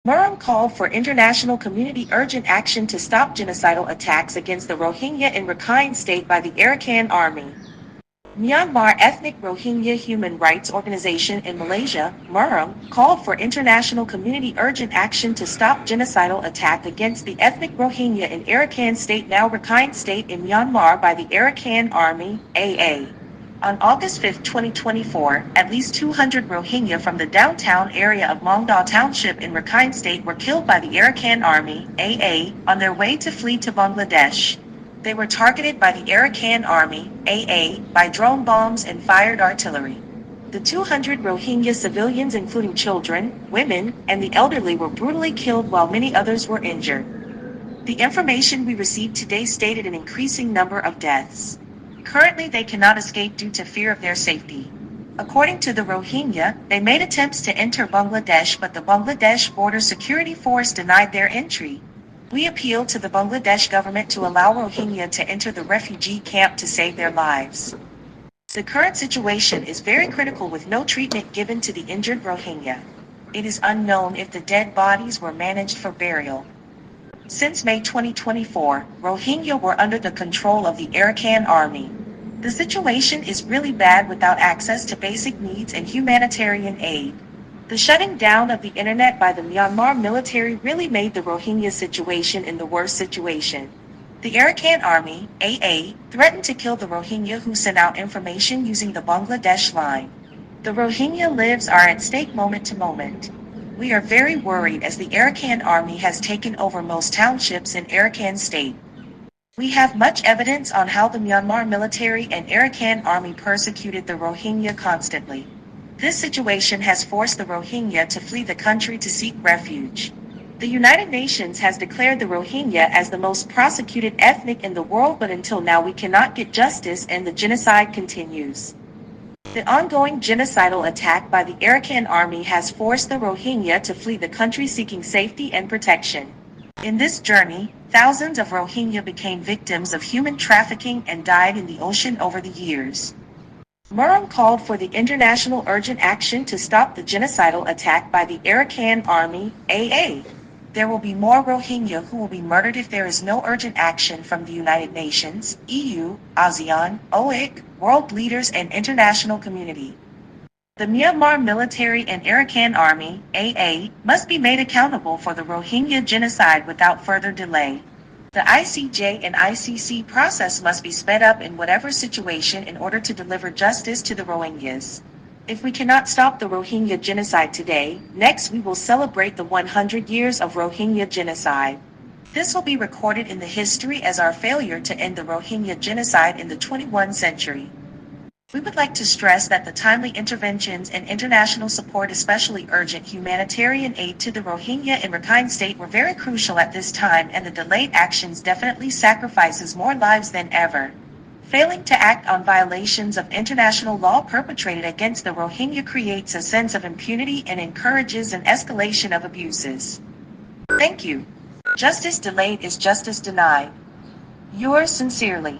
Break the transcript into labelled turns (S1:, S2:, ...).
S1: MERHROM called for international community urgent action to stop genocidal attacks against the Rohingya in Rakhine State by the Arakan Army. Myanmar Ethnic Rohingya Human Rights Organization in Malaysia, MERHROM, called for international community urgent action to stop genocidal attack against the ethnic Rohingya in Arakan State, now Rakhine State in Myanmar, by the Arakan Army, AA. On August 5, 2024, at least 200 Rohingya from the downtown area of Mongda Township in Rakhine State were killed by the Arakan Army, AA, on their way to flee to Bangladesh. They were targeted by the Arakan Army, AA, by drone bombs and fired artillery. The 200 Rohingya civilians, including children, women, and the elderly, were brutally killed while many others were injured. The information we received today stated an increasing number of deaths. Currently, they cannot escape due to fear of their safety. According to the Rohingya, they made attempts to enter Bangladesh, but the Bangladesh Border Security Force denied their entry. We appeal to the Bangladesh government to allow Rohingya to enter the refugee camp to save their lives. The current situation is very critical, with no treatment given to the injured Rohingya. It is unknown if the dead bodies were managed for burial. Since May 2024, Rohingya were under the control of the Arakan Army. The situation is really bad without access to basic needs and humanitarian aid. The shutting down of the internet by the Myanmar military really made the Rohingya situation in the worst situation. The Arakan Army, AA, threatened to kill the Rohingya who sent out information using the Bangladesh line. The Rohingya lives are at stake moment to moment. We are very worried as the Arakan Army has taken over most townships in Arakan State. We have much evidence on how the Myanmar military and Arakan Army persecuted the Rohingya constantly. This situation has forced the Rohingya to flee the country to seek refuge. The United Nations has declared the Rohingya as the most persecuted ethnic in the world, but until now we cannot get justice and the genocide continues. The ongoing genocidal attack by the Arakan Army has forced the Rohingya to flee the country seeking safety and protection. In this journey, thousands of Rohingya became victims of human trafficking and died in the ocean over the years. MERHROM called for the international urgent action to stop the genocidal attack by the Arakan Army, AA. There will be more Rohingya who will be murdered if there is no urgent action from the United Nations, EU, ASEAN, OIC, world leaders, and international community. The Myanmar military and Arakan Army, AA, must be made accountable for the Rohingya genocide without further delay. The ICJ and ICC process must be sped up in whatever situation in order to deliver justice to the Rohingyas. If we cannot stop the Rohingya genocide today, next we will celebrate the 100 years of Rohingya genocide. This will be recorded in the history as our failure to end the Rohingya genocide in the 21st century. We would like to stress that the timely interventions and international support, especially urgent humanitarian aid to the Rohingya in Rakhine State, were very crucial at this time, and the delayed actions definitely sacrifices more lives than ever. Failing to act on violations of international law perpetrated against the Rohingya creates a sense of impunity and encourages an escalation of abuses. Thank you. Justice delayed is justice denied. Yours sincerely.